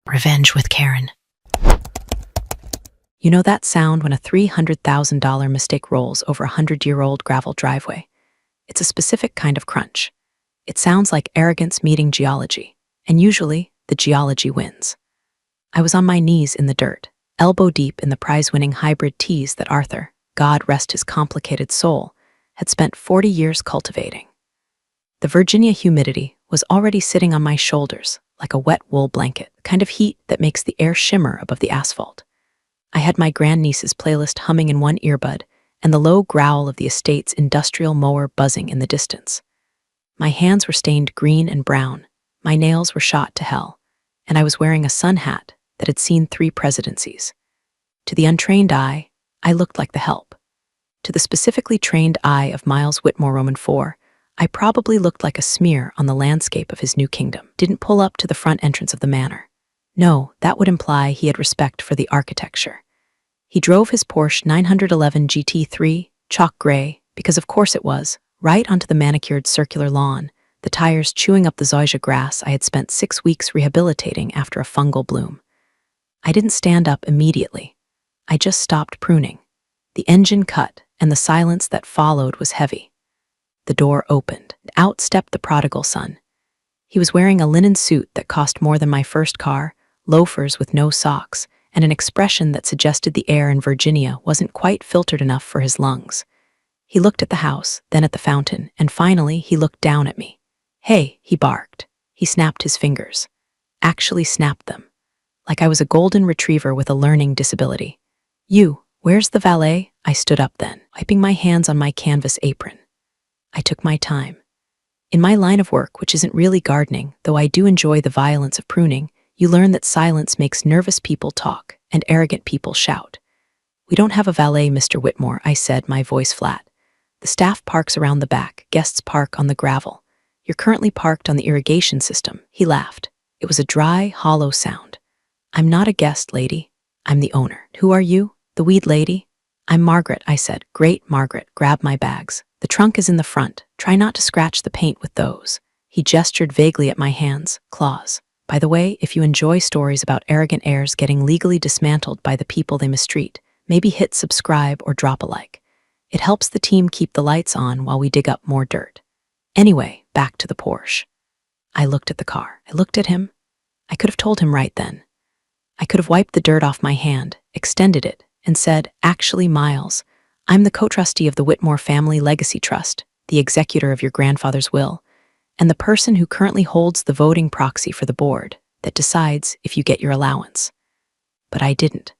Revenge with Karen. You know that sound when a $300,000 mistake rolls over a 100-year-old gravel driveway? It's a specific kind of crunch. It sounds like arrogance meeting geology, and usually, the geology wins. I was on my knees in the dirt, elbow deep in the prize-winning hybrid teas that Arthur, God rest his complicated soul, had spent 40 years cultivating. The Virginia humidity was already sitting on my shoulders like a wet wool blanket, the kind of heat that makes the air shimmer above the asphalt. I had my grandniece's playlist humming in one earbud and the low growl of the estate's industrial mower buzzing in the distance. My hands were stained green and brown, my nails were shot to hell, and I was wearing a sun hat that had seen 3 presidencies. To the untrained eye, I looked like the help. To the specifically trained eye of Miles Whitmore Roman IV, I probably looked like a smear on the landscape of his new kingdom. Didn't pull up to the front entrance of the manor. No, that would imply he had respect for the architecture. He drove his Porsche 911 GT3, chalk gray, because of course it was, right onto the manicured circular lawn, the tires chewing up the zoysia grass I had spent 6 weeks rehabilitating after a fungal bloom. I didn't stand up immediately. I just stopped pruning. The engine cut, and the silence that followed was heavy. The door opened. Out stepped the prodigal son. He was wearing a linen suit that cost more than my first car, loafers with no socks, and an expression that suggested the air in Virginia wasn't quite filtered enough for his lungs. He looked at the house, then at the fountain, and finally he looked down at me. "Hey," he barked. He snapped his fingers. Actually snapped them. Like I was a golden retriever with a learning disability. "You, where's the valet?" I stood up then, wiping my hands on my canvas apron. I took my time. In my line of work, which isn't really gardening, though I do enjoy the violence of pruning, you learn that silence makes nervous people talk and arrogant people shout. "We don't have a valet, Mr. Whitmore," I said, my voice flat. "The staff parks around the back, guests park on the gravel. You're currently parked on the irrigation system." He laughed. It was a dry, hollow sound. "I'm not a guest, lady. I'm the owner." "Who are you? The weed lady?" "I'm Margaret," I said. "Great, Margaret. Grab my bags. The trunk is in the front. Try not to scratch the paint with those." He gestured vaguely at my hands, claws. "By the way, if you enjoy stories about arrogant heirs getting legally dismantled by the people they mistreat, maybe hit subscribe or drop a like. It helps the team keep the lights on while we dig up more dirt." Anyway, back to the Porsche. I looked at the car. I looked at him. I could have told him right then. I could have wiped the dirt off my hand, extended it, and said, "Actually, Miles, I'm the co-trustee of the Whitmore Family Legacy Trust, the executor of your grandfather's will, and the person who currently holds the voting proxy for the board that decides if you get your allowance." But I didn't.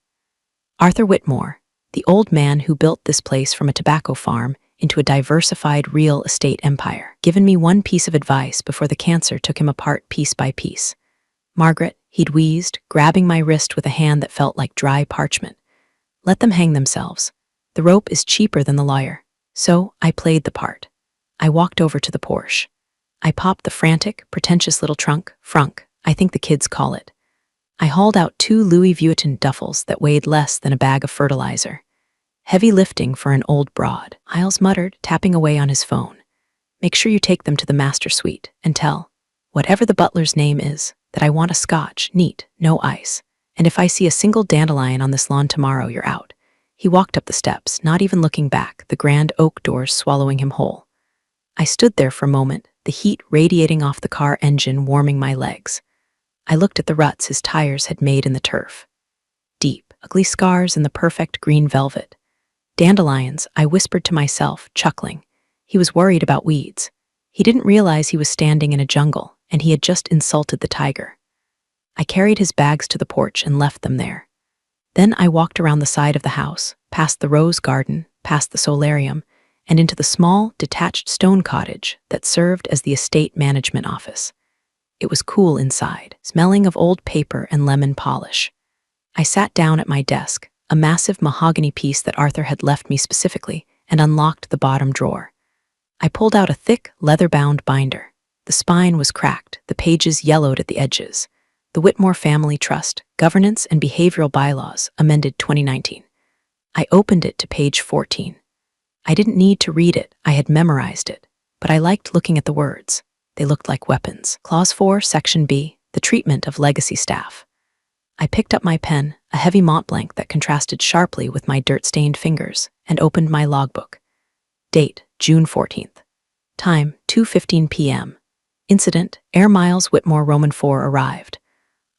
Arthur Whitmore, the old man who built this place from a tobacco farm into a diversified real estate empire, given me one piece of advice before the cancer took him apart piece by piece. "Margaret," he'd wheezed, grabbing my wrist with a hand that felt like dry parchment. "Let them hang themselves. The rope is cheaper than the lawyer." So I played the part. I walked over to the Porsche. I popped the frantic, pretentious little trunk, frunk, I think the kids call it. I hauled out 2 Louis Vuitton duffels that weighed less than a bag of fertilizer. Heavy lifting for an old broad, Miles muttered, tapping away on his phone. "Make sure you take them to the master suite and tell, whatever the butler's name is, that I want a scotch, neat, no ice. And if I see a single dandelion on this lawn tomorrow, you're out." He walked up the steps, not even looking back, the grand oak doors swallowing him whole. I stood there for a moment, the heat radiating off the car engine warming my legs. I looked at the ruts his tires had made in the turf. Deep, ugly scars in the perfect green velvet. Dandelions, I whispered to myself, chuckling. He was worried about weeds. He didn't realize he was standing in a jungle, and he had just insulted the tiger. I carried his bags to the porch and left them there. Then I walked around the side of the house, past the rose garden, past the solarium, and into the small, detached stone cottage that served as the estate management office. It was cool inside, smelling of old paper and lemon polish. I sat down at my desk, a massive mahogany piece that Arthur had left me specifically, and unlocked the bottom drawer. I pulled out a thick, leather-bound binder. The spine was cracked, the pages yellowed at the edges. The Whitmore Family Trust, Governance and Behavioral Bylaws, amended 2019. I opened it to page 14. I didn't need to read it, I had memorized it, but I liked looking at the words. They looked like weapons. Clause 4, Section B, the treatment of legacy staff. I picked up my pen, a heavy Mont Blanc that contrasted sharply with my dirt-stained fingers, and opened my logbook. Date, June 14th. Time, 2:15 p.m. Incident, Air Miles Whitmore Roman 4 arrived.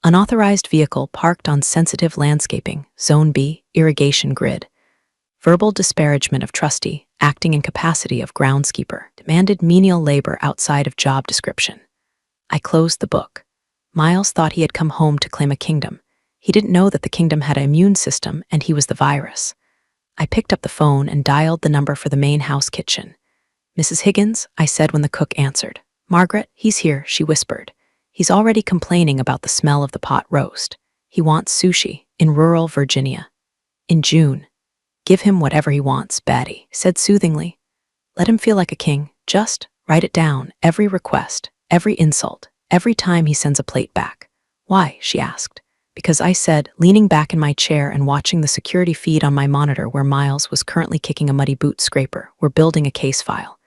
Unauthorized vehicle parked on sensitive landscaping, Zone B, irrigation grid. Verbal disparagement of trustee, acting in capacity of groundskeeper, demanded menial labor outside of job description. I closed the book. Miles thought he had come home to claim a kingdom. He didn't know that the kingdom had an immune system and he was the virus. I picked up the phone and dialed the number for the main house kitchen. "Mrs. Higgins," I said when the cook answered. "Margaret, he's here," she whispered. "He's already complaining about the smell of the pot roast. He wants sushi in rural Virginia. In June. Give him whatever he wants," Betty said soothingly. "Let him feel like a king. Just write it down, every request, every insult, every time he sends a plate back." "Why?" she asked. "Because," I said, leaning back in my chair and watching the security feed on my monitor where Miles was currently kicking a muddy boot scraper. "We're building a case file.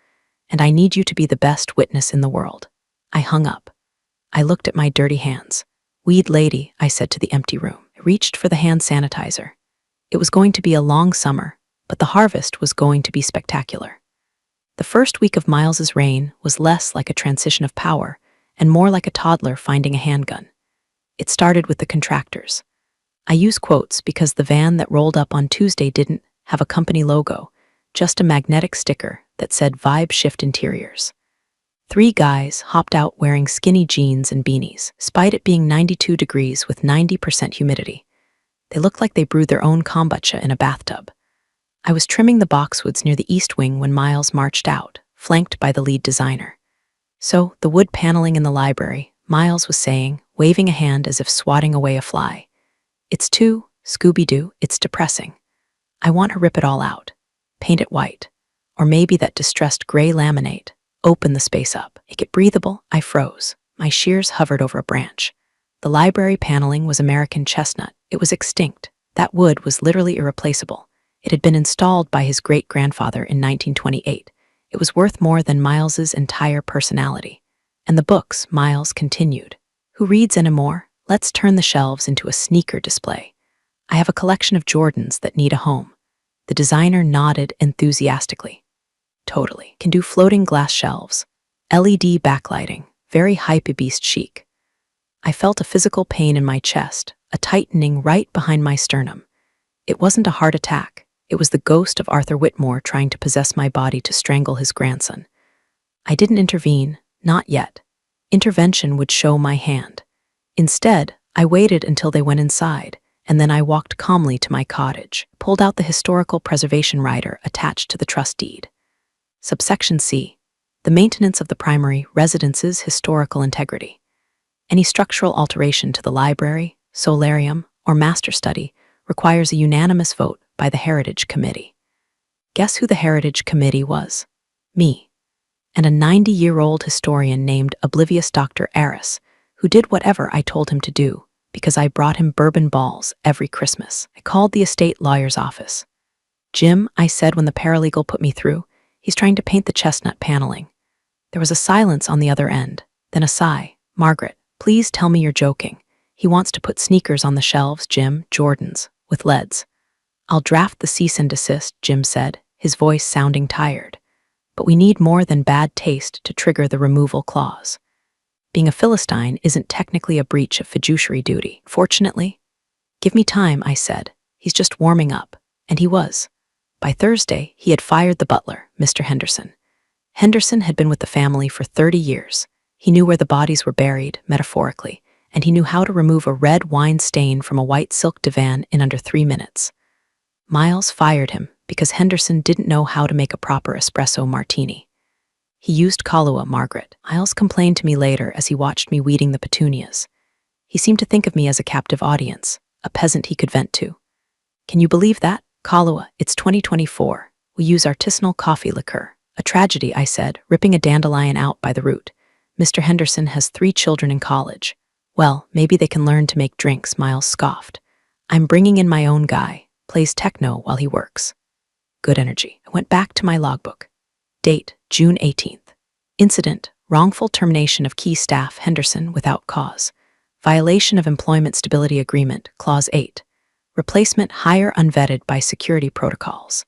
And I need you to be the best witness in the world." I hung up. I looked at my dirty hands. "Weed lady," I said to the empty room. I reached for the hand sanitizer. It was going to be a long summer, but the harvest was going to be spectacular. The first week of Miles's reign was less like a transition of power and more like a toddler finding a handgun. It started with the contractors. I use quotes because the van that rolled up on Tuesday didn't have a company logo, just a magnetic sticker that said Vibe Shift Interiors. 3 guys hopped out wearing skinny jeans and beanies, despite it being 92 degrees with 90% humidity. They looked like they brewed their own kombucha in a bathtub. I was trimming the boxwoods near the east wing when Miles marched out, flanked by the lead designer. "So, the wood paneling in the library," Miles was saying, waving a hand as if swatting away a fly. "It's too, Scooby-Doo, it's depressing. I want to rip it all out. Paint it white. Or maybe that distressed gray laminate. Open the space up. Make it breathable." I froze. My shears hovered over a branch. The library paneling was American chestnut. It was extinct. That wood was literally irreplaceable. It had been installed by his great-grandfather in 1928. It was worth more than Miles's entire personality. "And the books," Miles continued. "Who reads anymore? Let's turn the shelves into a sneaker display. I have a collection of Jordans that need a home." The designer nodded enthusiastically. "Totally. Can do floating glass shelves. LED backlighting. Very hype-beast chic." I felt a physical pain in my chest, a tightening right behind my sternum. It wasn't a heart attack. It was the ghost of Arthur Whitmore trying to possess my body to strangle his grandson. I didn't intervene, not yet. Intervention would show my hand. Instead, I waited until they went inside, and then I walked calmly to my cottage, pulled out the historical preservation rider attached to the trust deed. Subsection C. The maintenance of the primary residence's historical integrity. Any structural alteration to the library, solarium, or master study requires a unanimous vote by the Heritage Committee. Guess who the Heritage Committee was? Me. And a 90-year-old historian named Oblivious Dr. Aris, who did whatever I told him to do because I brought him bourbon balls every Christmas. I called the estate lawyer's office. "Jim," I said when the paralegal put me through, "he's trying to paint the chestnut paneling." There was a silence on the other end, then a sigh. "Margaret, please tell me you're joking. He wants to put sneakers on the shelves, Jim, Jordans, with leads." "I'll draft the cease and desist," Jim said, his voice sounding tired. "But we need more than bad taste to trigger the removal clause. Being a Philistine isn't technically a breach of fiduciary duty, fortunately." "Give me time," I said. "He's just warming up." And he was. By Thursday, he had fired the butler, Mr. Henderson. Henderson had been with the family for 30 years. He knew where the bodies were buried, metaphorically, and he knew how to remove a red wine stain from a white silk divan in under 3 minutes. Miles fired him because Henderson didn't know how to make a proper espresso martini. He used Kahlua, Margaret. Miles complained to me later as he watched me weeding the petunias. He seemed to think of me as a captive audience, a peasant he could vent to. "Can you believe that? Kahlua, it's 2024. We use artisanal coffee liqueur." "A tragedy," I said, ripping a dandelion out by the root. "Mr. Henderson has 3 children in college." "Well, maybe they can learn to make drinks," Miles scoffed. "I'm bringing in my own guy, plays techno while he works." Good energy. I went back to my logbook. Date, June 18th. Incident, wrongful termination of key staff Henderson without cause. Violation of Employment Stability Agreement, Clause 8. Replacement hire unvetted by security protocols.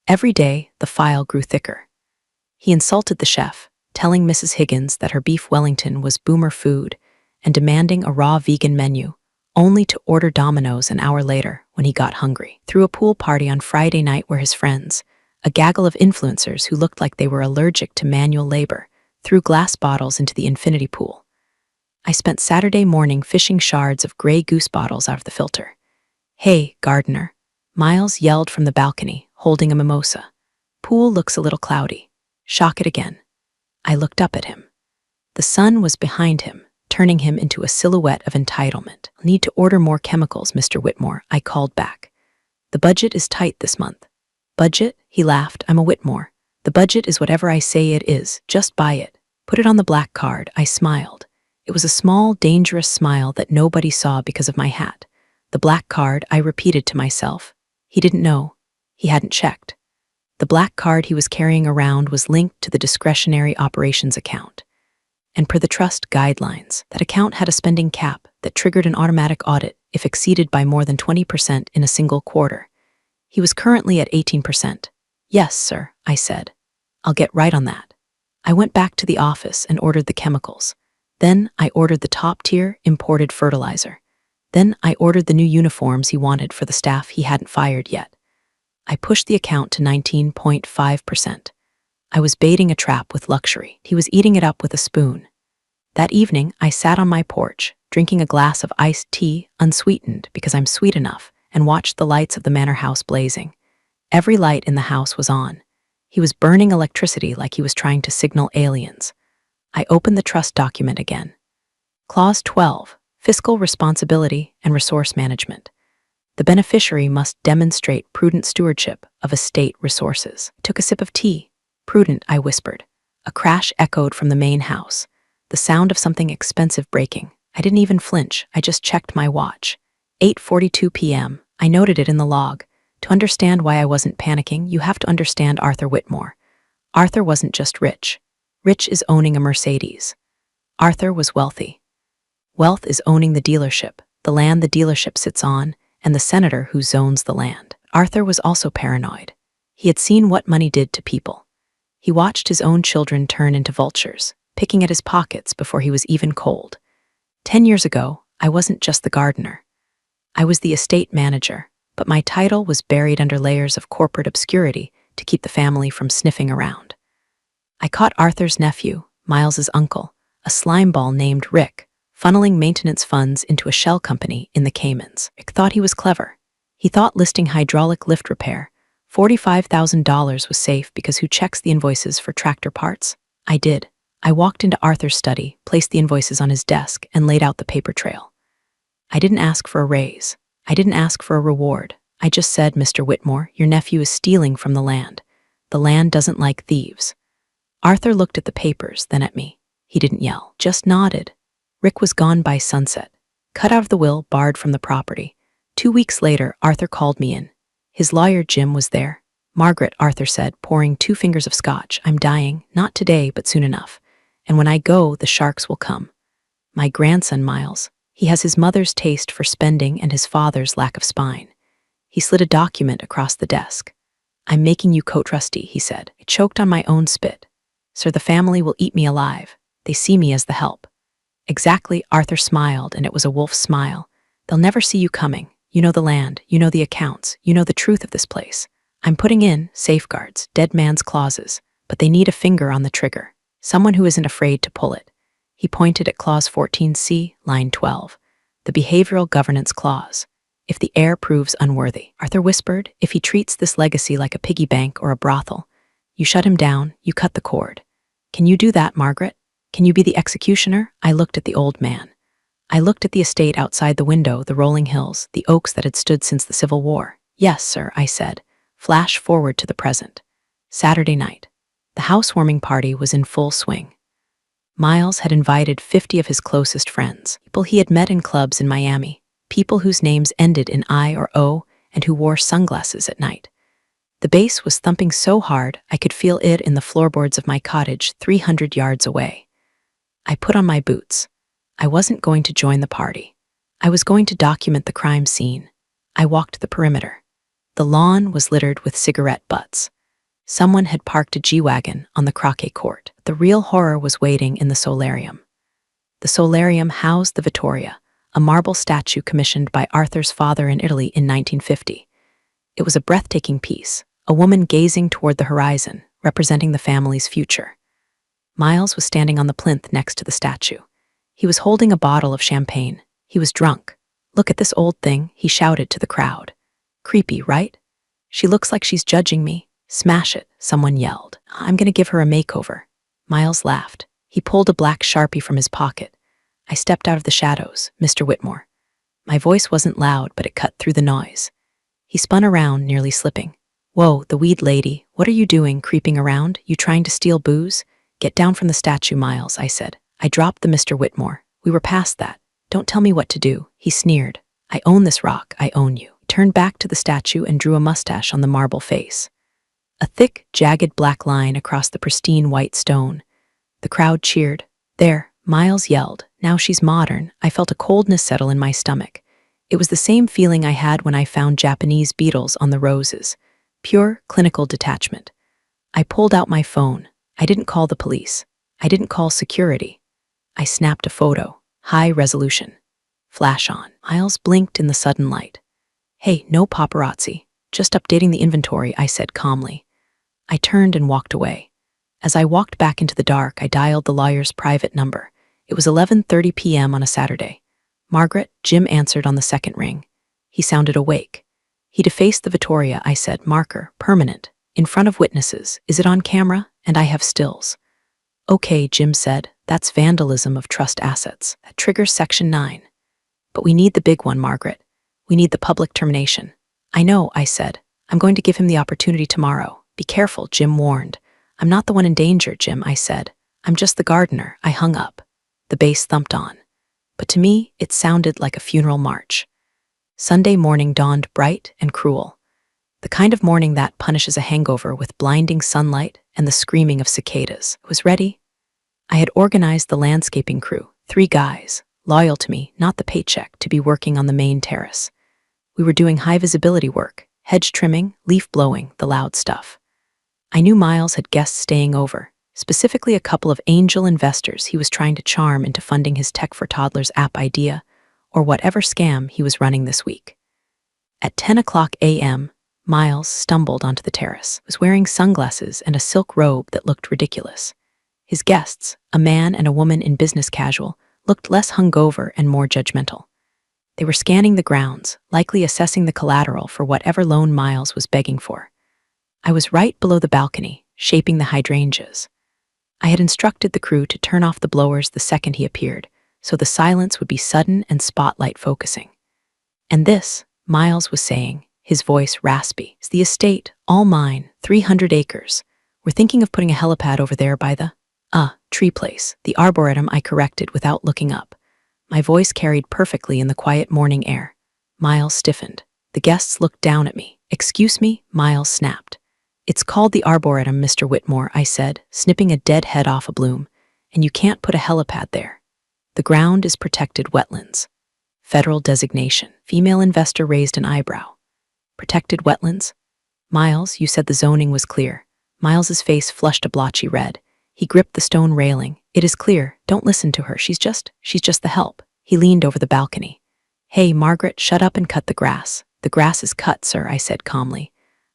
Every day, the file grew thicker. He insulted the chef, telling Mrs. Higgins that her beef Wellington was boomer food and demanding a raw vegan menu, only to order Domino's an hour later when he got hungry. Threw a pool party on Friday night where his friends, a gaggle of influencers who looked like they were allergic to manual labor, threw glass bottles into the infinity pool. I spent Saturday morning fishing shards of Grey Goose bottles out of the filter. "Hey, gardener," Miles yelled from the balcony, holding a mimosa. "Pool looks a little cloudy. Shock it again." I looked up at him. The sun was behind him, turning him into a silhouette of entitlement. "I'll need to order more chemicals, Mr. Whitmore," I called back. "The budget is tight this month." "Budget?" He laughed. "I'm a Whitmore. The budget is whatever I say it is. Just buy it. Put it on the black card." I smiled. It was a small, dangerous smile that nobody saw because of my hat. The black card, I repeated to myself. He didn't know. He hadn't checked. The black card he was carrying around was linked to the discretionary operations account. And per the trust guidelines, that account had a spending cap that triggered an automatic audit if exceeded by more than 20% in a single quarter. He was currently at 18%. "Yes, sir," I said. "I'll get right on that." I went back to the office and ordered the chemicals. Then I ordered the top-tier imported fertilizer. Then I ordered the new uniforms he wanted for the staff he hadn't fired yet. I pushed the account to 19.5%. I was baiting a trap with luxury. He was eating it up with a spoon. That evening, I sat on my porch, drinking a glass of iced tea, unsweetened because I'm sweet enough, and watched the lights of the manor house blazing. Every light in the house was on. He was burning electricity like he was trying to signal aliens. I opened the trust document again. Clause 12, Fiscal Responsibility and Resource Management. The beneficiary must demonstrate prudent stewardship of estate resources. I took a sip of tea. "Prudent," I whispered. A crash echoed from the main house, the sound of something expensive breaking. I didn't even flinch. I just checked my watch. 8:42 p.m. I noted it in the log. To understand why I wasn't panicking, you have to understand Arthur Whitmore. Arthur wasn't just rich. Rich is owning a Mercedes. Arthur was wealthy. Wealth is owning the dealership, the land the dealership sits on, and the senator who zones the land. Arthur was also paranoid. He had seen what money did to people. He watched his own children turn into vultures, picking at his pockets before he was even cold. 10 years ago, I wasn't just the gardener. I was the estate manager, but my title was buried under layers of corporate obscurity to keep the family from sniffing around. I caught Arthur's nephew, Miles's uncle, a slimeball named Rick, funneling maintenance funds into a shell company in the Caymans. Rick thought he was clever. He thought listing hydraulic lift repair, $45,000 was safe because who checks the invoices for tractor parts? I did. I walked into Arthur's study, placed the invoices on his desk, and laid out the paper trail. I didn't ask for a raise. I didn't ask for a reward. I just said, "Mr. Whitmore, your nephew is stealing from the land. The land doesn't like thieves." Arthur looked at the papers, then at me. He didn't yell, just nodded. Rick was gone by sunset. Cut out of the will, barred from the property. 2 weeks later, Arthur called me in. His lawyer, Jim, was there. "Margaret," Arthur said, pouring 2 fingers of scotch, "I'm dying, not today, but soon enough. And when I go, the sharks will come. My grandson, Miles, he has his mother's taste for spending and his father's lack of spine." He slid a document across the desk. "I'm making you co-trustee," he said. I choked on my own spit. "Sir, the family will eat me alive. They see me as the help." "Exactly," Arthur smiled, and it was a wolf's smile. "They'll never see you coming. You know the land, you know the accounts, you know the truth of this place. I'm putting in safeguards, dead man's clauses, but they need a finger on the trigger, someone who isn't afraid to pull it." He pointed at Clause 14C, line 12, the Behavioral Governance Clause. "If the heir proves unworthy," Arthur whispered, "if he treats this legacy like a piggy bank or a brothel, you shut him down, you cut the cord. Can you do that, Margaret? Can you be the executioner?" I looked at the old man. I looked at the estate outside the window, the rolling hills, the oaks that had stood since the Civil War. "Yes, sir," I said. Flash forward to the present. Saturday night. The housewarming party was in full swing. Miles had invited 50 of his closest friends, people he had met in clubs in Miami, people whose names ended in I or O and who wore sunglasses at night. The bass was thumping so hard I could feel it in the floorboards of my cottage 300 yards away. I put on my boots. I wasn't going to join the party. I was going to document the crime scene. I walked the perimeter. The lawn was littered with cigarette butts. Someone had parked a G-Wagon on the croquet court. The real horror was waiting in the solarium. The solarium housed the Vittoria, a marble statue commissioned by Arthur's father in Italy in 1950. It was a breathtaking piece, a woman gazing toward the horizon, representing the family's future. Miles was standing on the plinth next to the statue. He was holding a bottle of champagne. He was drunk. "Look at this old thing," he shouted to the crowd. "Creepy, right? She looks like she's judging me. Smash it," someone yelled. "I'm gonna give her a makeover." Miles laughed. He pulled a black Sharpie from his pocket. "I stepped out of the shadows, Mr. Whitmore." My voice wasn't loud, but it cut through the noise. He spun around, nearly slipping. "Whoa, the weed lady, what are you doing, creeping around? You trying to steal booze?" "Get down from the statue, Miles," I said. I dropped the Mr. Whitmore. "We were past that. Don't tell me what to do," he sneered. "I own this rock, I own you." He turned back to the statue and drew a mustache on the marble face. A thick, jagged black line across the pristine white stone. The crowd cheered. "There," Miles yelled. "Now she's modern." I felt a coldness settle in my stomach. It was the same feeling I had when I found Japanese beetles on the roses. Pure, clinical detachment. I pulled out my phone. I didn't call the police. I didn't call security. I snapped a photo. High resolution. Flash on. Miles blinked in the sudden light. "Hey, no paparazzi. Just updating the inventory," I said calmly. I turned and walked away. As I walked back into the dark, I dialed the lawyer's private number. It was 11:30 p.m. on a Saturday. "Margaret," Jim answered on the second ring. He sounded awake. He defaced the Vittoria, I said. "Marker, permanent. In front of witnesses. Is it on camera? And I have stills." "Okay," Jim said. "That's vandalism of trust assets. That triggers Section 9. But we need the big one, Margaret. We need the public termination." "I know," I said. "I'm going to give him the opportunity tomorrow." "Be careful," Jim warned. "I'm not the one in danger, Jim," I said. "I'm just the gardener." I hung up. The bass thumped on. But to me, it sounded like a funeral march. Sunday morning dawned bright and cruel. The kind of morning that punishes a hangover with blinding sunlight and the screaming of cicadas. I was ready. I had organized the landscaping crew, 3 guys, loyal to me, not the paycheck, to be working on the main terrace. We were doing high-visibility work, hedge trimming, leaf blowing, the loud stuff. I knew Miles had guests staying over, specifically a couple of angel investors he was trying to charm into funding his Tech for Toddlers app idea, or whatever scam he was running this week. At 10:00 a.m., Miles stumbled onto the terrace. He was wearing sunglasses and a silk robe that looked ridiculous. His guests, a man and a woman in business casual, looked less hungover and more judgmental. They were scanning the grounds, likely assessing the collateral for whatever loan Miles was begging for. I was right below the balcony, shaping the hydrangeas. I had instructed the crew to turn off the blowers the second he appeared, so the silence would be sudden and spotlight focusing. "And this," Miles was saying, his voice raspy, "is the estate, all mine, 300 acres. We're thinking of putting a helipad over there by the tree place." "The arboretum," I corrected without looking up. My voice carried perfectly in the quiet morning air. Miles stiffened. The guests looked down at me. "Excuse me?" Miles snapped. "It's called the arboretum, Mr. Whitmore," I said, snipping a dead head off a bloom. "And you can't put a helipad there. The ground is protected wetlands." "Federal designation." Female investor raised an eyebrow. "Protected wetlands?" "Miles, you said the zoning was clear." Miles's face flushed a blotchy red. He gripped the stone railing. "It is clear. Don't listen to her. She's just the help." He leaned over the balcony. "Hey, Margaret, shut up and cut the grass." "The grass is cut, sir," I said calmly.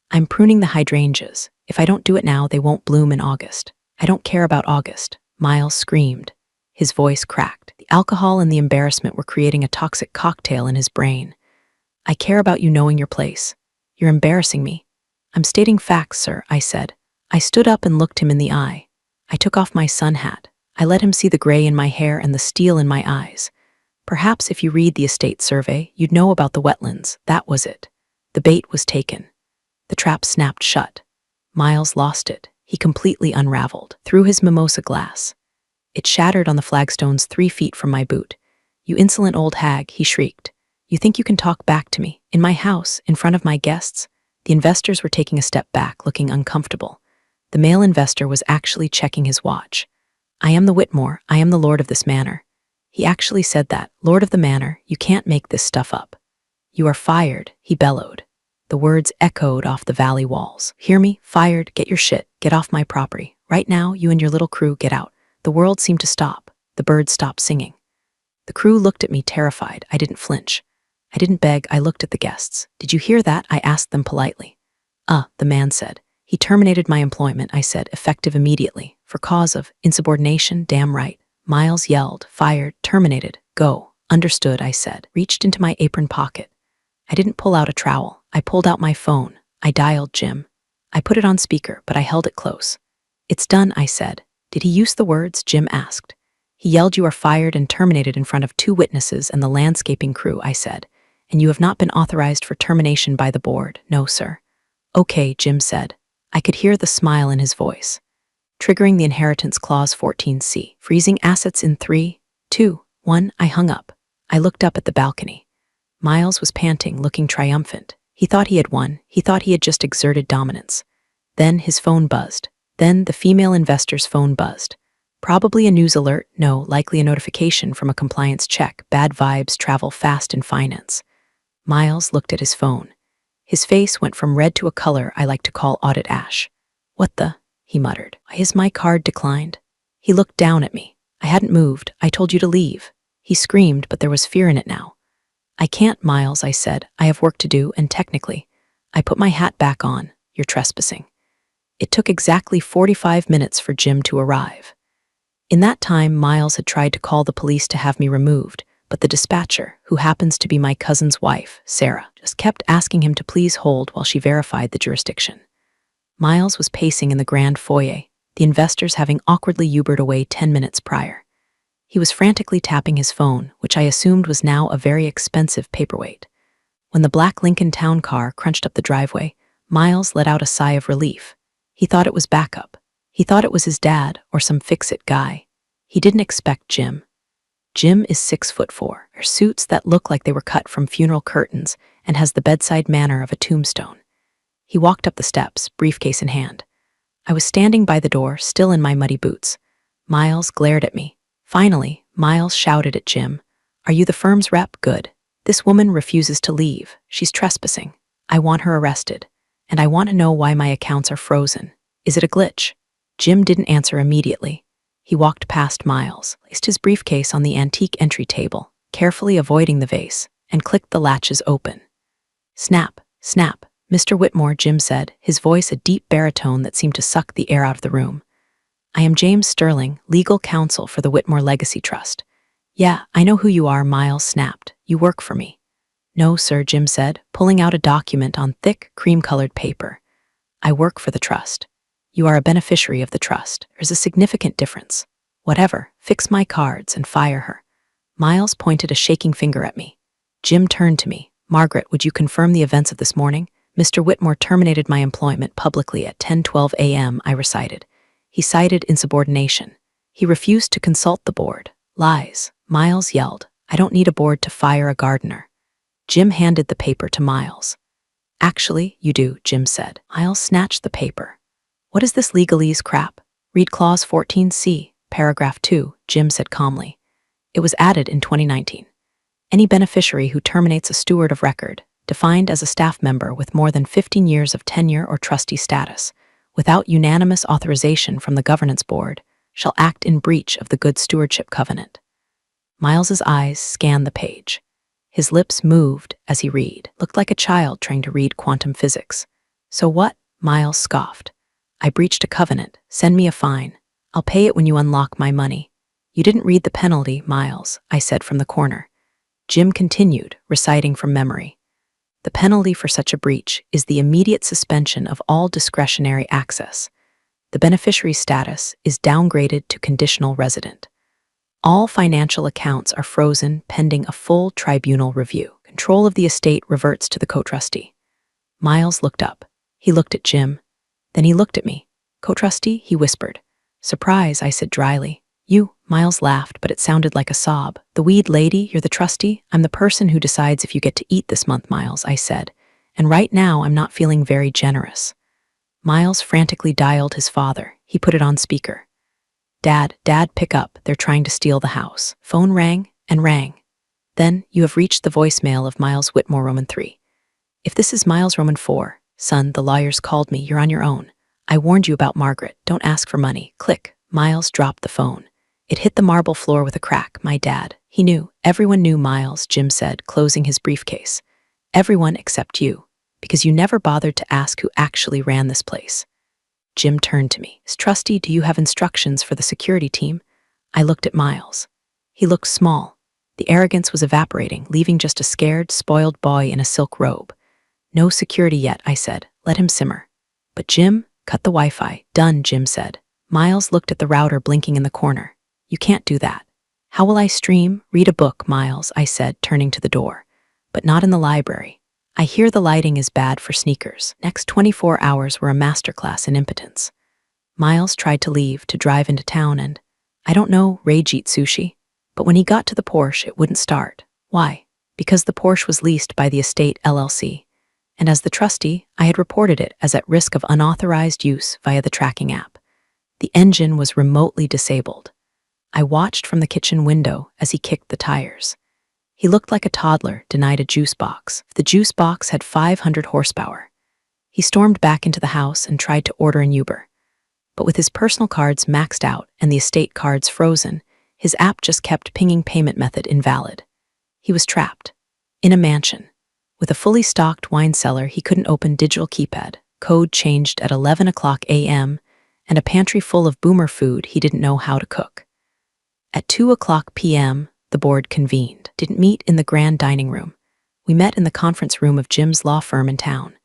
"I'm pruning the hydrangeas. If I don't do it now, they won't bloom in August." "I don't care about August." Miles screamed. His voice cracked. The alcohol and the embarrassment were creating a toxic cocktail in his brain. "I care about you knowing your place. You're embarrassing me." "I'm stating facts, sir," I said. I stood up and looked him in the eye. I took off my sun hat. I let him see the gray in my hair and the steel in my eyes. "Perhaps if you read the estate survey, you'd know about the wetlands." That was it. The bait was taken. The trap snapped shut. Miles lost it. He completely unraveled, through his mimosa glass. It shattered on the flagstones 3 feet from my boot. "You insolent old hag," he shrieked. "You think you can talk back to me? In my house, in front of my guests?" The investors were taking a step back, looking uncomfortable. The male investor was actually checking his watch. "I am the Whitmore. I am the lord of this manor." He actually said that. Lord of the manor, you can't make this stuff up. You are fired, he bellowed. The words echoed off the valley walls. Hear me? Fired, get your shit, get off my property. Right now, you and your little crew get out. The world seemed to stop. The birds stopped singing. The crew looked at me terrified. I didn't flinch. I didn't beg, I looked at the guests. Did you hear that? I asked them politely. The man said. He terminated my employment, I said, effective immediately. For cause of insubordination, damn right. Miles yelled, fired, terminated, go. Understood, I said, reached into my apron pocket. I didn't pull out a trowel. I pulled out my phone. I dialed Jim. I put it on speaker, but I held it close. It's done, I said. Did he use the words? Jim asked. He yelled, you are fired and terminated in front of 2 witnesses and the landscaping crew, I said. And you have not been authorized for termination by the board. No, sir. Okay, Jim said. I could hear the smile in his voice. Triggering the inheritance clause 14C. Freezing assets in 3, 2, 1. I hung up. I looked up at the balcony. Miles was panting, looking triumphant. He thought he had won. He thought he had just exerted dominance. Then his phone buzzed. Then the female investor's phone buzzed. Probably a news alert. No, likely a notification from a compliance check. Bad vibes travel fast in finance. Miles looked at his phone. His face went from red to a color I like to call audit ash. What the? He muttered. Why is my card declined? He looked down at me. I hadn't moved. I told you to leave. He screamed, but there was fear in it now. I can't, Miles, I said. I have work to do, and technically. I put my hat back on. You're trespassing. It took exactly 45 minutes for Jim to arrive. In that time, Miles had tried to call the police to have me removed, but the dispatcher, who happens to be my cousin's wife, Sarah, just kept asking him to please hold while she verified the jurisdiction. Miles was pacing in the grand foyer, the investors having awkwardly Ubered away 10 minutes prior. He was frantically tapping his phone, which I assumed was now a very expensive paperweight. When the black Lincoln town car crunched up the driveway, Miles let out a sigh of relief. He thought it was backup. He thought it was his dad or some fix-it guy. He didn't expect Jim. Jim is 6'4", wears suits that look like they were cut from funeral curtains and has the bedside manner of a tombstone. He walked up the steps, briefcase in hand. I was standing by the door, still in my muddy boots. Miles glared at me. Finally, Miles shouted at Jim, "Are you the firm's rep? Good. This woman refuses to leave. She's trespassing. I want her arrested. And I want to know why my accounts are frozen. Is it a glitch?" Jim didn't answer immediately. He walked past Miles, placed his briefcase on the antique entry table, carefully avoiding the vase, and clicked the latches open. Snap, snap, Mr. Whitmore, Jim said, his voice a deep baritone that seemed to suck the air out of the room. "I am James Sterling, legal counsel for the Whitmore Legacy Trust." "Yeah, I know who you are," Miles snapped. "You work for me." "No, sir," Jim said, pulling out a document on thick, cream-colored paper. "I work for the trust. You are a beneficiary of the trust. There's a significant difference. Whatever, fix my cards and fire her." Miles pointed a shaking finger at me. Jim turned to me. "Margaret, would you confirm the events of this morning? Mr. Whitmore terminated my employment publicly at 10:12 a.m., I recited. He cited insubordination. He refused to consult the board. Lies. Miles yelled. "I don't need a board to fire a gardener." Jim handed the paper to Miles. "Actually, you do," Jim said. Miles snatched the paper. "What is this legalese crap? Read clause 14C, paragraph 2, Jim said calmly. It was added in 2019. Any beneficiary who terminates a steward of record, defined as a staff member with more than 15 years of tenure or trustee status, without unanimous authorization from the governance board, shall act in breach of the good stewardship covenant." Miles's eyes scanned the page. His lips moved as he read. Looked like a child trying to read quantum physics. "So what?" Miles scoffed. "I breached a covenant. Send me a fine. I'll pay it when you unlock my money." "You didn't read the penalty, Miles," I said from the corner. Jim continued, reciting from memory. "The penalty for such a breach is the immediate suspension of all discretionary access. The beneficiary's status is downgraded to conditional resident. All financial accounts are frozen pending a full tribunal review. Control of the estate reverts to the co-trustee." Miles looked up. He looked at Jim. Then he looked at me. "Co-trustee?" he whispered. "Surprise," I said dryly. "You?" Miles laughed, but it sounded like a sob. "The weed lady, you're the trustee? I'm the person who decides if you get to eat this month, Miles," I said. "And right now I'm not feeling very generous." Miles frantically dialed his father. He put it on speaker. Dad, pick up. They're trying to steal the house. Phone rang and rang. Then, you have reached the voicemail of Miles Whitmore Roman 3. If this is Miles Roman 4, son, the lawyers called me. You're on your own. I warned you about Margaret. Don't ask for money. Click. Miles dropped the phone. It hit the marble floor with a crack. My dad. He knew. Everyone knew Miles, Jim said, closing his briefcase. Everyone except you, because you never bothered to ask who actually ran this place. Jim turned to me. Trusty, do you have instructions for the security team? I looked at Miles. He looked small. The arrogance was evaporating, leaving just a scared, spoiled boy in a silk robe. No security yet, I said. Let him simmer. But Jim, cut the Wi-Fi. Done, Jim said. Miles looked at the router blinking in the corner. You can't do that. How will I stream? Read a book, Miles, I said, turning to the door. But not in the library. I hear the lighting is bad for sneakers. Next 24 hours were a masterclass in impotence. Miles tried to leave, to drive into town and, I don't know, rage eat sushi. But when he got to the Porsche, it wouldn't start. Why? Because the Porsche was leased by the estate LLC. And as the trustee, I had reported it as at risk of unauthorized use via the tracking app. The engine was remotely disabled. I watched from the kitchen window as he kicked the tires. He looked like a toddler denied a juice box. The juice box had 500 horsepower. He stormed back into the house and tried to order an Uber. But with his personal cards maxed out and the estate cards frozen, his app just kept pinging payment method invalid. He was trapped. In a mansion. With a fully stocked wine cellar, he couldn't open digital keypad, code changed at 11 o'clock a.m., and a pantry full of boomer food he didn't know how to cook. At 2 o'clock p.m., the board convened. Didn't meet in the grand dining room. We met in the conference room of Jim's law firm in town.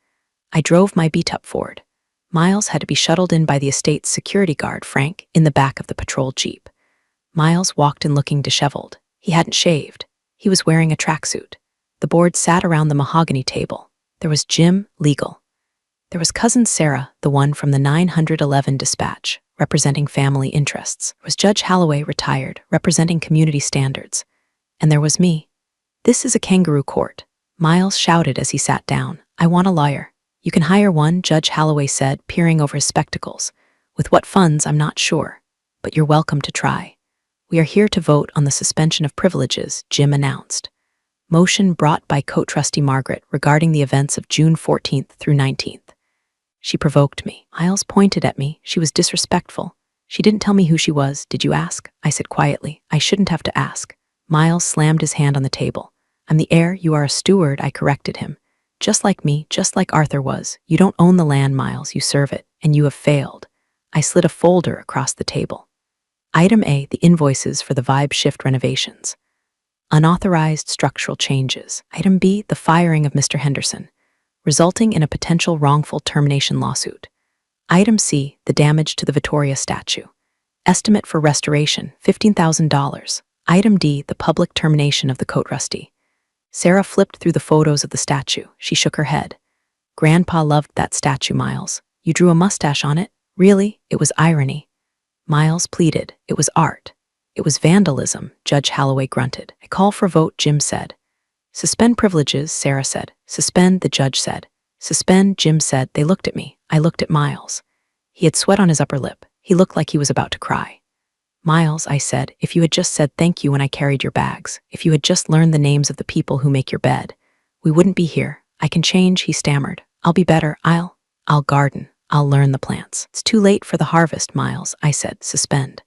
I drove my beat-up Ford. Miles had to be shuttled in by the estate's security guard, Frank, in the back of the patrol jeep. Miles walked in looking disheveled. He hadn't shaved. He was wearing a tracksuit. The board sat around the mahogany table. There was Jim, legal. There was cousin Sarah, the one from the 911 dispatch, representing family interests. There was Judge Holloway, retired, representing community standards. And there was me. This is a kangaroo court. Miles shouted as he sat down. I want a lawyer. You can hire one, Judge Holloway said, peering over his spectacles. With what funds, I'm not sure. But you're welcome to try. We are here to vote on the suspension of privileges, Jim announced. Motion brought by co-trustee Margaret regarding the events of June 14th through 19th. She provoked me. Miles pointed at me. She was disrespectful. She didn't tell me who she was. Did you ask? I said quietly. I shouldn't have to ask. Miles slammed his hand on the table. I'm the heir. You are a steward, I corrected him. Just like me, just like Arthur was. You don't own the land, Miles. You serve it. And you have failed. I slid a folder across the table. Item A, the invoices for the Vibe Shift renovations. Unauthorized structural changes. Item B, the firing of Mr. Henderson, resulting in a potential wrongful termination lawsuit. Item C, the damage to the Vittoria statue. Estimate for restoration, $15,000. Item D, the public termination of the co-trustee. Sarah flipped through the photos of the statue. She shook her head. Grandpa loved that statue, Miles. You drew a mustache on it? Really? It was irony. Miles pleaded. It was art. It was vandalism, Judge Holloway grunted. I call for vote, Jim said. Suspend privileges, Sarah said. Suspend, the judge said. Suspend, Jim said. They looked at me. I looked at Miles. He had sweat on his upper lip. He looked like he was about to cry. Miles, I said, if you had just said thank you when I carried your bags, if you had just learned the names of the people who make your bed, we wouldn't be here. I can change, he stammered. I'll be better. I'll garden. I'll learn the plants. It's too late for the harvest, Miles, I said. Suspend.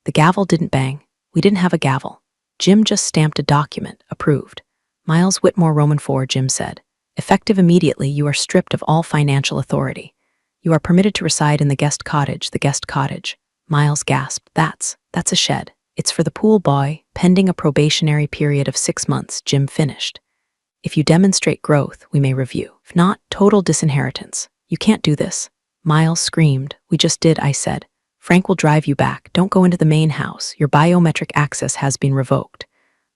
The gavel didn't bang. We didn't have a gavel. Jim just stamped a document, approved. Miles Whitmore Roman 4, Jim said. Effective immediately, you are stripped of all financial authority. You are permitted to reside in the guest cottage, Miles gasped. That's a shed. It's for the pool boy, pending a probationary period of 6 months, Jim finished. If you demonstrate growth, we may review. If not, total disinheritance. You can't do this. Miles screamed. We just did, I said. Frank will drive you back. Don't go into the main house. Your biometric access has been revoked.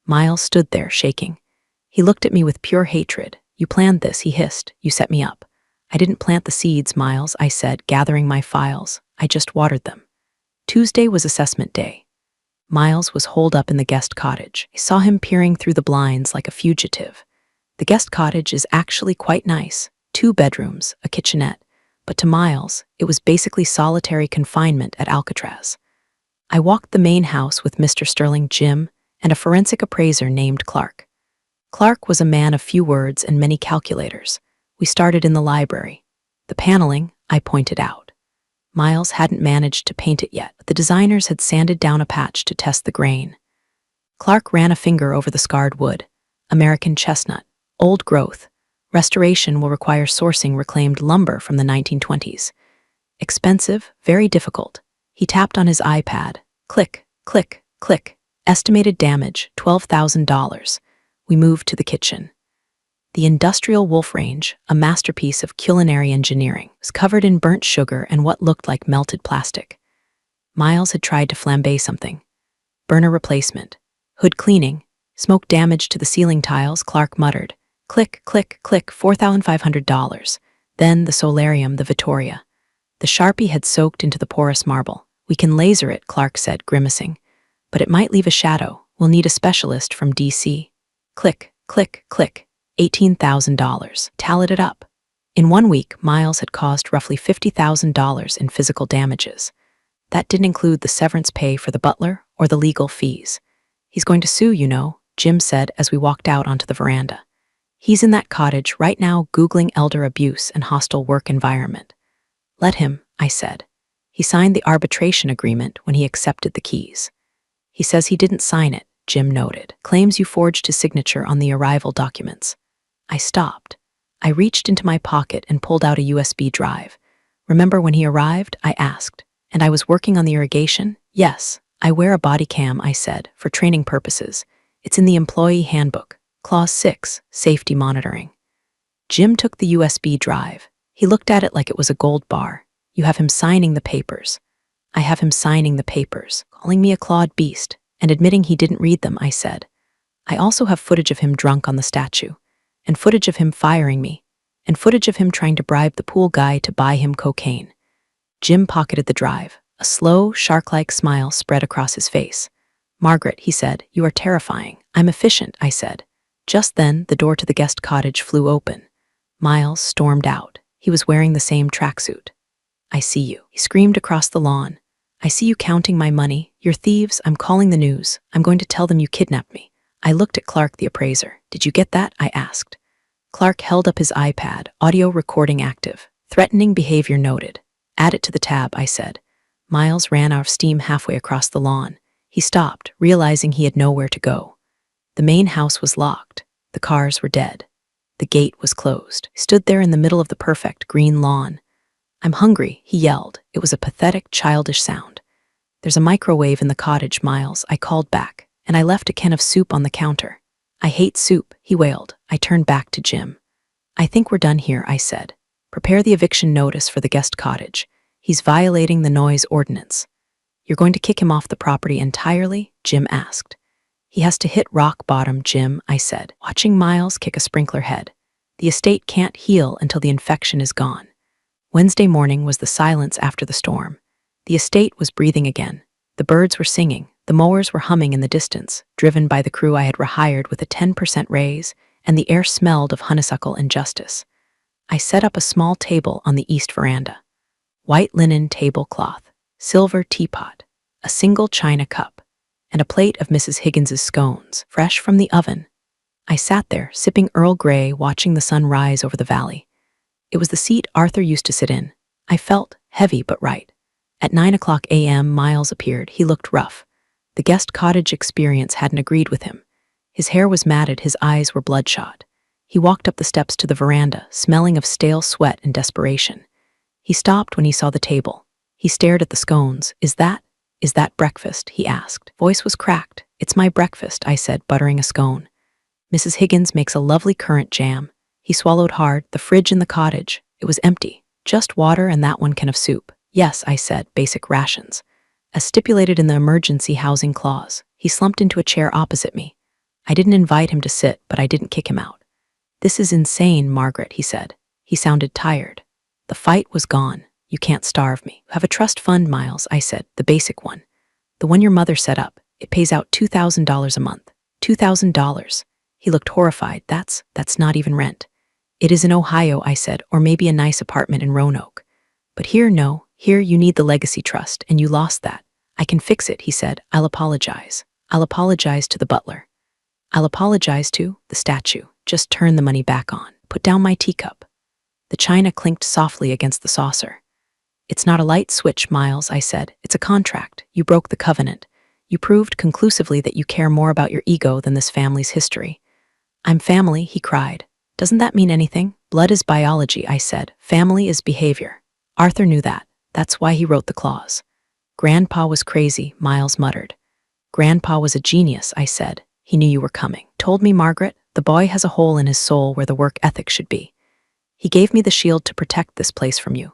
Miles stood there, shaking. He looked at me with pure hatred. You planned this, he hissed. You set me up. I didn't plant the seeds, Miles, I said, gathering my files. I just watered them. Tuesday was assessment day. Miles was holed up in the guest cottage. I saw him peering through the blinds like a fugitive. The guest cottage is actually quite nice. 2 bedrooms, a kitchenette. But to Miles, it was basically solitary confinement at Alcatraz. I walked the main house with Mr. Sterling, Jim, and a forensic appraiser named Clark. Clark was a man of few words and many calculators. We started in the library. The paneling, I pointed out. Miles hadn't managed to paint it yet, but the designers had sanded down a patch to test the grain. Clark ran a finger over the scarred wood. American chestnut, old growth. Restoration will require sourcing reclaimed lumber from the 1920s. Expensive, very difficult. He tapped on his iPad. Click, click, click. Estimated damage, $12,000. We moved to the kitchen. The industrial wolf range, a masterpiece of culinary engineering, was covered in burnt sugar and what looked like melted plastic. Miles had tried to flambe something. Burner replacement. Hood cleaning. Smoke damage to the ceiling tiles, Clark muttered. Click, click, click, $4,500. Then the solarium, the Vittoria. The Sharpie had soaked into the porous marble. We can laser it, Clark said, grimacing. But it might leave a shadow. We'll need a specialist from DC. Click, click, click. $18,000. Tallied it up. In 1 week, Miles had caused roughly $50,000 in physical damages. That didn't include the severance pay for the butler or the legal fees. He's going to sue, you know, Jim said as we walked out onto the veranda. He's in that cottage right now Googling elder abuse and hostile work environment. Let him, I said. He signed the arbitration agreement when he accepted the keys. He says he didn't sign it, Jim noted. Claims you forged his signature on the arrival documents. I stopped. I reached into my pocket and pulled out a USB drive. Remember when he arrived? I asked. And I was working on the irrigation? Yes. I wear a body cam, I said, for training purposes. It's in the employee handbook. Clause 6, safety monitoring. Jim took the USB drive. He looked at it like it was a gold bar. You have him signing the papers. I have him signing the papers, calling me a clawed beast, and admitting he didn't read them, I said. I also have footage of him drunk on the statue, and footage of him firing me, and footage of him trying to bribe the pool guy to buy him cocaine. Jim pocketed the drive. A slow, shark-like smile spread across his face. Margaret, he said, you are terrifying. I'm efficient, I said. Just then, the door to the guest cottage flew open. Miles stormed out. He was wearing the same tracksuit. I see you, he screamed across the lawn. I see you counting my money. You're thieves. I'm calling the news. I'm going to tell them you kidnapped me. I looked at Clark, the appraiser. Did you get that? I asked. Clark held up his iPad, audio recording active. Threatening behavior noted. Add it to the tab, I said. Miles ran out of steam halfway across the lawn. He stopped, realizing he had nowhere to go. The main house was locked. The cars were dead. The gate was closed. He stood there in the middle of the perfect green lawn. I'm hungry, he yelled. It was a pathetic, childish sound. There's a microwave in the cottage, Miles, I called back, and I left a can of soup on the counter. I hate soup, he wailed. I turned back to Jim. I think we're done here, I said. Prepare the eviction notice for the guest cottage. He's violating the noise ordinance. You're going to kick him off the property entirely? Jim asked. He has to hit rock bottom, Jim, I said, watching Miles kick a sprinkler head. The estate can't heal until the infection is gone. Wednesday morning was the silence after the storm. The estate was breathing again. The birds were singing. The mowers were humming in the distance, driven by the crew I had rehired with a 10% raise, and the air smelled of honeysuckle and justice. I set up a small table on the east veranda. White linen tablecloth, silver teapot, a single china cup, and a plate of Mrs. Higgins's scones, fresh from the oven. I sat there, sipping Earl Grey, watching the sun rise over the valley. It was the seat Arthur used to sit in. I felt heavy but right. At 9:00 a.m., Miles appeared. He looked rough. The guest cottage experience hadn't agreed with him. His hair was matted, his eyes were bloodshot. He walked up the steps to the veranda, smelling of stale sweat and desperation. He stopped when he saw the table. He stared at the scones. Is that breakfast? He asked. Voice was cracked. It's my breakfast, I said, buttering a scone. Mrs. Higgins makes a lovely currant jam. He swallowed hard. The fridge in the cottage. It was empty. Just water and that one can of soup. Yes, I said, basic rations. As stipulated in the emergency housing clause. He slumped into a chair opposite me. I didn't invite him to sit, but I didn't kick him out. This is insane, Margaret, he said. He sounded tired. The fight was gone. You can't starve me. You have a trust fund, Miles, I said, the basic one. The one your mother set up. It pays out $2,000 a month. $2,000. He looked horrified. That's not even rent. It is in Ohio, I said, or maybe a nice apartment in Roanoke. But here, no. Here you need the legacy trust, and you lost that. I can fix it, he said. I'll apologize. I'll apologize to the butler. I'll apologize to the statue. Just turn the money back on. Put down my teacup. The china clinked softly against the saucer. It's not a light switch, Miles, I said. It's a contract. You broke the covenant. You proved conclusively that you care more about your ego than this family's history. I'm family, he cried. Doesn't that mean anything? Blood is biology, I said. Family is behavior. Arthur knew that. That's why he wrote the clause. Grandpa was crazy, Miles muttered. Grandpa was a genius, I said. He knew you were coming. Told me, Margaret, the boy has a hole in his soul where the work ethic should be. He gave me the shield to protect this place from you.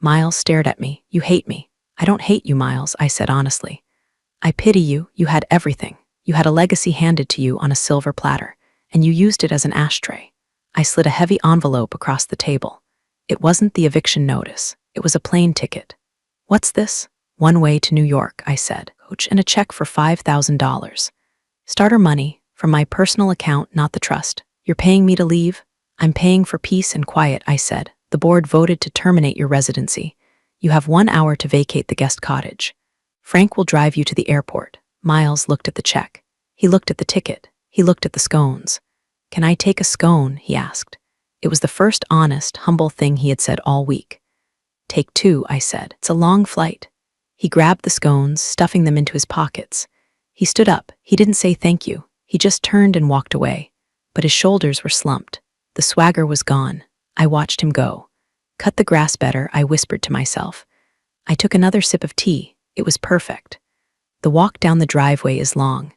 Miles stared at me. You hate me. I don't hate you, Miles, I said honestly. I pity you. You had everything. You had a legacy handed to you on a silver platter, and you used it as an ashtray. I slid a heavy envelope across the table. It wasn't the eviction notice. It was a plane ticket. What's this? One way to New York, I said. Coach, and a check for $5,000. Starter money, from my personal account, not the trust. You're paying me to leave? I'm paying for peace and quiet, I said. The board voted to terminate your residency. You have 1 hour to vacate the guest cottage. Frank will drive you to the airport. Miles looked at the check. He looked at the ticket. He looked at the scones. Can I take a scone? He asked. It was the first honest, humble thing he had said all week. Take 2, I said. It's a long flight. He grabbed the scones, stuffing them into his pockets. He stood up. He didn't say thank you. He just turned and walked away. But his shoulders were slumped. The swagger was gone. I watched him go. Cut the grass better, I whispered to myself. I took another sip of tea. It was perfect. The walk down the driveway is long.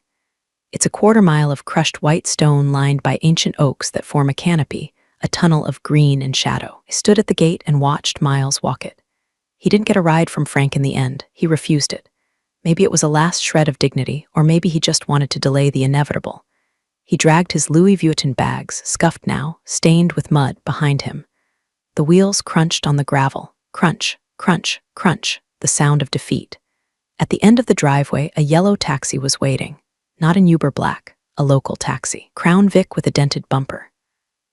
It's a 1/4 mile of crushed white stone lined by ancient oaks that form a canopy, a tunnel of green and shadow. I stood at the gate and watched Miles walk it. He didn't get a ride from Frank in the end. He refused it. Maybe it was a last shred of dignity, or maybe he just wanted to delay the inevitable. He dragged his Louis Vuitton bags, scuffed now, stained with mud, behind him. The wheels crunched on the gravel. Crunch, crunch, crunch, the sound of defeat. At the end of the driveway, a yellow taxi was waiting. Not an Uber Black, a local taxi. Crown Vic with a dented bumper.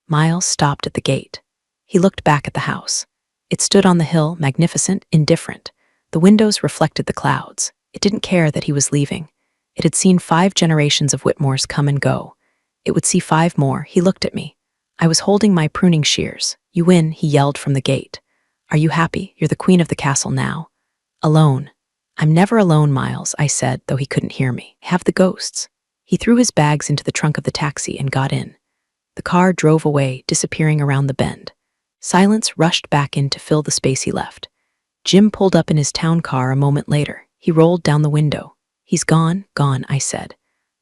Miles stopped at the gate. He looked back at the house. It stood on the hill, magnificent, indifferent. The windows reflected the clouds. It didn't care that he was leaving. It had seen 5 generations of Whitmores come and go. It would see 5 more. He looked at me. I was holding my pruning shears. You win, he yelled from the gate. Are you happy? You're the queen of the castle now. Alone. I'm never alone, Miles, I said, though he couldn't hear me. Have the ghosts. He threw his bags into the trunk of the taxi and got in. The car drove away, disappearing around the bend. Silence rushed back in to fill the space he left. Jim pulled up in his town car a moment later. He rolled down the window. He's gone, I said.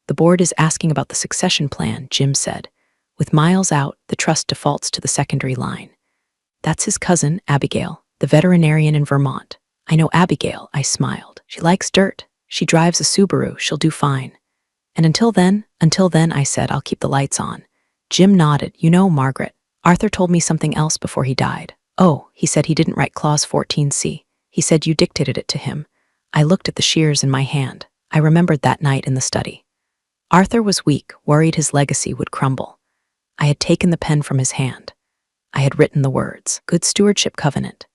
The board is asking about the succession plan, Jim said. With Miles out, the trust defaults to the secondary line. That's his cousin, Abigail, the veterinarian in Vermont. I know Abigail, I smiled. She likes dirt. She drives a Subaru. She'll do fine. And until then, I said, I'll keep the lights on. Jim nodded. You know, Margaret, Arthur told me something else before he died. Oh, he said he didn't write Clause 14C. He said you dictated it to him. I looked at the shears in my hand. I remembered that night in the study. Arthur was weak, worried his legacy would crumble. I had taken the pen from his hand. I had written the words, Good Stewardship Covenant.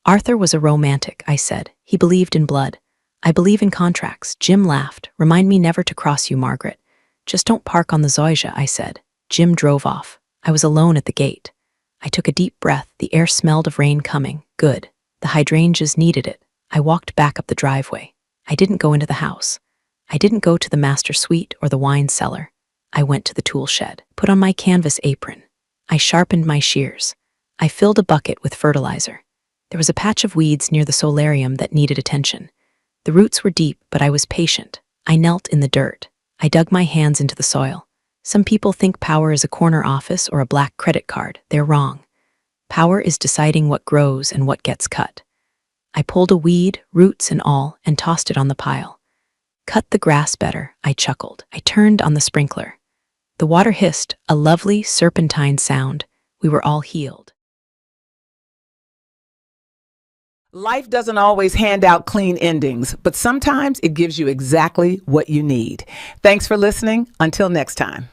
Arthur was a romantic, I said. He believed in blood. I believe in contracts. Jim laughed. Remind me never to cross you, Margaret. Just don't park on the Zoysia, I said. Jim drove off. I was alone at the gate. I took a deep breath. The air smelled of rain coming. Good. The hydrangeas needed it. I walked back up the driveway. I didn't go into the house. I didn't go to the master suite or the wine cellar. I went to the tool shed, put on my canvas apron. I sharpened my shears. I filled a bucket with fertilizer. There was a patch of weeds near the solarium that needed attention. The roots were deep, but I was patient. I knelt in the dirt. I dug my hands into the soil. Some people think power is a corner office or a black credit card. They're wrong. Power is deciding what grows and what gets cut. I pulled a weed, roots and all, and tossed it on the pile. Cut the grass better, I chuckled. I turned on the sprinkler. The water hissed, a lovely serpentine sound. We were all healed. Life doesn't always hand out clean endings, but sometimes it gives you exactly what you need. Thanks for listening. Until next time.